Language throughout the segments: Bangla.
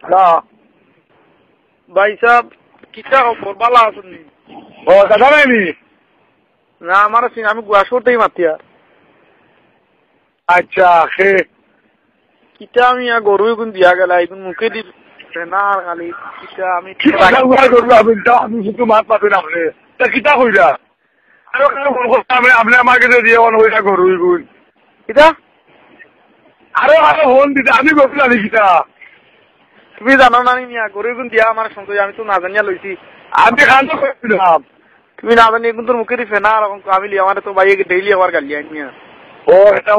হ্যাঁ ভাই সাহেব কিটা খবর ভালো আছেন? ও দাদা নাইনি? না আমার আমি গুয়াশোরতেই মাতি আর। আচ্ছা সে কিটা আমি গরু এখন দিয়া গেল এখন মুখে দি না খালি কিটা আমি আমি শুধু মাত পাবেন আপনি তা কিতা কইরা আরো আপনি আমার কাছে দিয়ে ওইটা গরু গুণ কিটা আরো আরো ফোন দিতে আমি গরু জানি কিতা তুমি জানো না নিয়া গরু এখন দিয়া আমার সঙ্গে আমি তো না জানিয়া লইছি আমি খান করছিলাম তুমি না জানি এখন তোর মুখে দিছে না আমি আমার তো ভাই ডেইলি আবার গালি আনিয়া ও এটা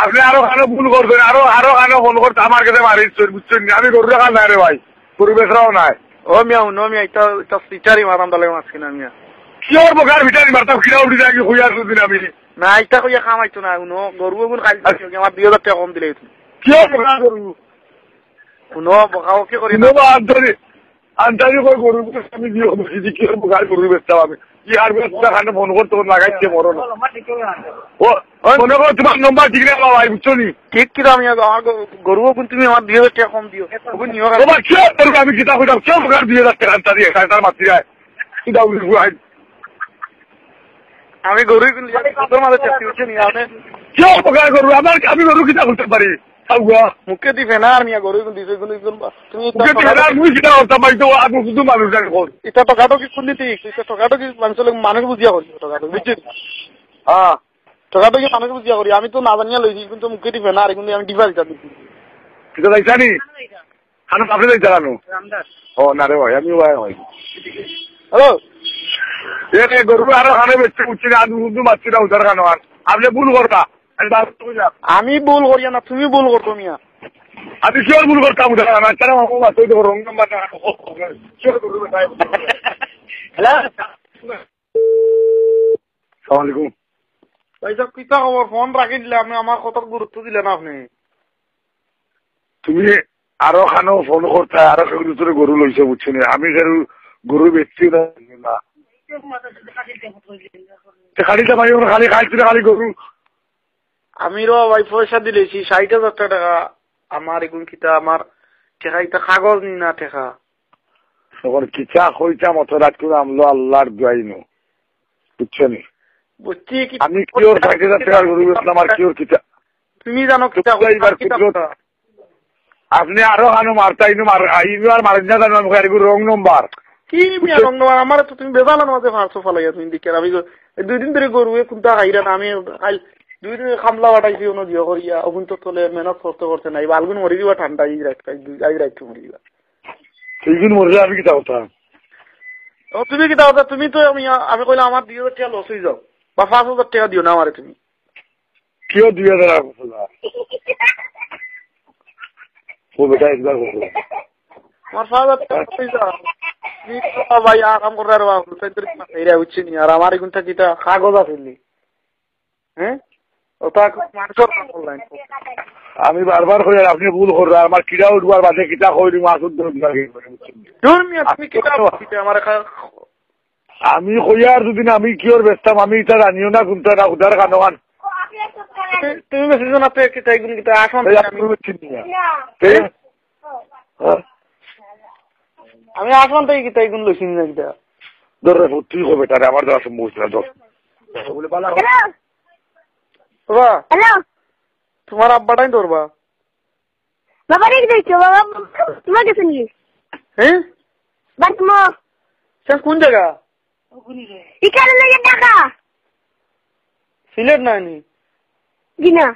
আপনি আরো খানো ভুল করছেন আরো আরো খানো ফোন করতে আমার কাছে মারিচ্ছেন বুঝছেন আমি গরু রাখা নাই রে ভাই গরু বেচরাও নাই ও মিয়া নো মিয়া এটা সিটারি মারাম দলে মাছ কিনা মিয়া কিয়র বকার ভিটারি মারতাম কিনা উঠি যাই হইয়া দিন আমি না এটা কইয়া খামাইতো না উনো গরু এখন খাই আমার 2000 টাকা কম দিলে তুমি কিয়র বকা গরু উনো বকাও কি করি না আন্তরি কই গরু আমি দিও বুঝি কিয়র বকার গরু বেচতাম আমি কি আর বেচতা খানে ফোন করতে লাগাইছে মরণ ও মনে করো তোমার নম্বর ঠিক না ভাই বুঝছো নি ঠিক কি আমি গরু এখন তুমি আমার 2000 টাকা কম দিও ওগুন নিও তোমার কিয়র গরু আমি কিতা কইতাম কিয়র বকার 2000 টাকা আন্তরি তার মাতি যায় কিতা বুঝাই আমি গরু কিনলি তোর মাঝে চাকরি হচ্ছে নি আপনি কিয়র বকার গরু আমার আমি গরু কিতা করতে পারি মুখে দিবে না আর মিয়া গরু দিছে তুমি মুই কিতা করতাম ভাই তো আমি শুধু মানুষ জানি কর এটা টকাটো কি খুললি ঠিক এটা টকাটো কি মানুষ বুঝিয়া করি টকাটো বুঝছিস হ্যাঁ টকাটো কি মানুষ বুঝিয়া করি আমি তো না জানিয়া লইছি কিন্তু মুখে দিবে না আর কিন্তু আমি ডিভাইস দিচ্ছি কিতা যাইছানি খানো আপনি যাই জানো ও না রে ভাই আমি ভাই ভাই হ্যালো এ গরু আরো খানে বেচতে উঠছি না আমি শুধু মারছি না উধার খানো আর আপনি ভুল করতা আমি ভুল করিয়া না তুমি ভুল করতো মিয়া আমি কিয়র ভুল করতাম উধার খানো তারা মামু মারতে তো রং নাম্বার না হ্যালো আসসালামু আলাইকুম ভাই সব কিতা খবর ফোন রাখি দিলে আপনি আমার কথার গুরুত্ব দিলেন আপনি তুমি আরো খানো ফোন করতে আরো সেগুলো গরু লইছে বুঝছি না আমি গরু বেচছি না খালি তো ভাই খালি খাইছি না খালি গরু আমি র ভাই পয়সা দিলেছি 60,000 টাকা আমার এখন কিতা আমার টেকা এটা কাগজ নি না টেকা তখন কিচা কইতা মতো রাত করে আমলো আল্লাহর দুয়াইনো বুঝছো নি বুঝছি কি আমি কিওর 60,000 টাকার গরু বেচলাম আর কিওর কিতা তুমি জানো কিতা আপনি আরো হানো মারতাইনো আইনো আর মারেন না জানো আমি রং নম্বর কি মিয়া রং নম্বর আমার তো তুমি বেজালার মধ্যে ফারসো ফালাইয়া তুমি দিকে আমি 2 দিন ধরে গরু কোনটা খাইরা না আমি কাল 2 দিন খামলা বাটাইছি ওনো দিও করিয়া ওগুন তো তোলে মেহনত করতে নাই বালগুন মরি দিবা ঠান্ডা আই রাখতে মরি দিবা সেইগুন মরলে আমি কিতা হতাম ও তুমি কিতা হতা তুমি তো আমি কইলাম আমার 2000 টাকা লস হই যাও বা 5000 টাকা দিও না আমারে তুমি কিও 2000 টাকা ও বেটা একবার বলো আমার 5000 টাকা হই যাও নি তো ভাই কাম করে আর বাবু তাইদের এরা হচ্ছে নি আর আমার এগুনটা কিটা কাগজ আছে হ্যাঁ ওটা মানুষের অনলাইন আমি বারবার কই আপনি ভুল করেন আমার কিডা উঠবার বাদে কিটা কইরি মাসুদ লাগে তুমি কিটা আমার আমি কইয়ার দুদিন আমি কিওর ব্যস্তাম আমি এটা জানিও না কোনটা না উদার কানওয়ান তুমি মেসেজ না পে কিটা এগুন কিটা আসন আমি আসন তাই কিটা এগুন লইছিন না কিটা ধরে তুই হবে তারে আমার দেওয়া সম্ভব না দশ বলে বালা বাবা হ্যালো তোমার আব্বাটাই ধরবা বাবা রেখে দিচ্ছো বাবা তোমার কাছে নিয়ে হ্যাঁ বাতমো সে কোন জায়গা এখানে লেগে টাকা সিলেট নানি দিনা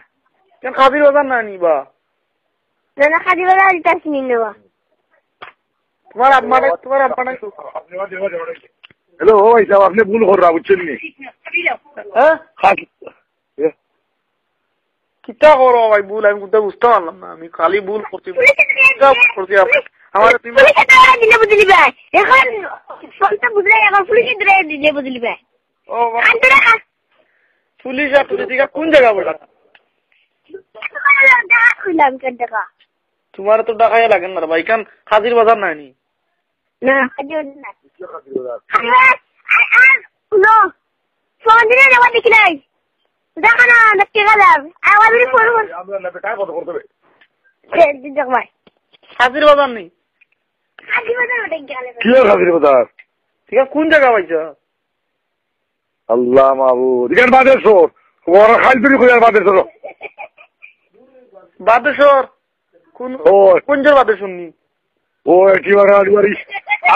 কেন খাবির বাজার নানি বা না খাদি বাজার ইতাস নিয়ে নেবা তোমার আব্বাটাই হ্যালো ও ভাই সাহেব আপনি ভুল কর বুঝছেন নি হ্যাঁ কিতা করো ভাই ভুল আমি বুঝতে পারলাম না আমি খালি ভুল করছি আমার তুমি দিলে বুঝলি ভাই এখন ফোনটা বুঝলে এখন পুলিশে ধরে দিলে বুঝলি ভাই ও পুলিশ আর পুলিশ কোন জায়গা বলা তোমার তো ডাকাইয়া লাগেন না ভাই কান হাজির বাজার নানি না হাজির না নো ফোন দিলে না দেখি নাই দেখা না দেখতে গেলাম আবার ফোন আমরা না বেটা কত করতে হবে দেখ ভাই হাজির বাজার নেই কি খাসির বাজার ঠিক আছে কোন জায়গা পাইছো আল্লাহ মাহবুব এখানে বাদেশ্বর ওরা খাইলপুরি খুঁজার বাদেশ্বর বাদেশ্বর কোন কোন জায়গা বাদেশ্বর নি ও একেবারে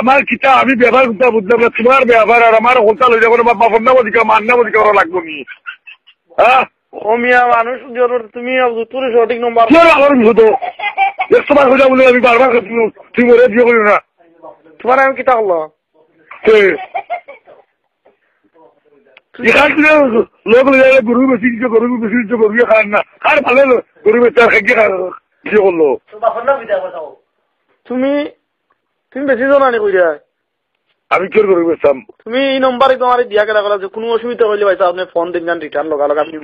আমার কিতা আমি ব্যবহার করতে বুঝলাম না তোমার ব্যবহার আর আমার হোটেল হয়ে যাবো বাপর নাম অধিকার মার নাম অধিকার ওরা লাগবো নি হ্যাঁ ও মিয়া মানুষ তুমি তোর সঠিক নম্বর আমার শুধু তোমার খোঁজা বলে আমি বারবার তুমি মরে বিয়ে করি না তোমার আমি কিতা হলো লোক গরু বেশি দিচ্ছে গরু খান না আর ভালো গরু বেচা খাইকে বিয়ে করলো তুমি বেশি জানি কইরা আমি কি গরু বেচতাম তুমি এই নম্বরে তোমার দিয়া গেলা গেলা যে কোনো অসুবিধা হইলে ভাই আপনি ফোন দিন যান রিটার্ন লগা লগা আপনি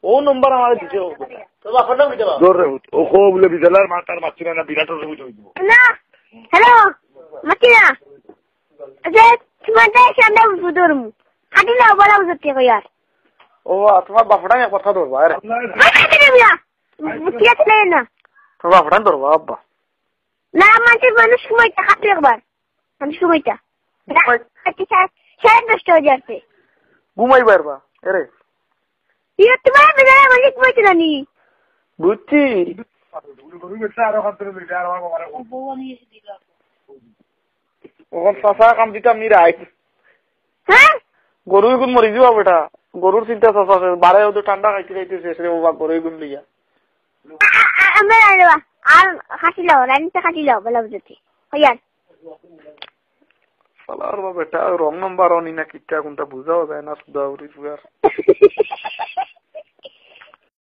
ও নম্বর আমার দিতে ও বলে বিদ্যালয়ের মাতার মাছি না বিরাট না হ্যালো মাতিরা আচ্ছা তোমার সামনে বুঝুরমু হাঁটি না বলা বুঝতে কই আর ও তোমার বাপটা এক কথা ধরবা আরে ঠিক আছে না তোমার বাপটা ধরবা আব্বা না আমাদের মানুষ সময়টা কাটে একবার আমি সময়টা সাড়ে 10টা হয়ে যাচ্ছে ঘুমাই পারবা আরে তোমার বেজায় মালিক বলছে না নি বুঝছি ওখান চাষা কাম দিতাম নি রাইট হ্যাঁ গরু গুণ মরি যাবা বেটা গরুর চিন্তা চাষা বারে ওদের ঠান্ডা খাইতে খাইতে শেষ রে বাবা গরু গুণ লিয়া আমরা আর খাসি লাও রানিতে খাসি লাও বলা বুঝতে হইয়ার বেটা রং নাম্বার অনি না কিটা কোনটা বুঝাও যায় না সুদা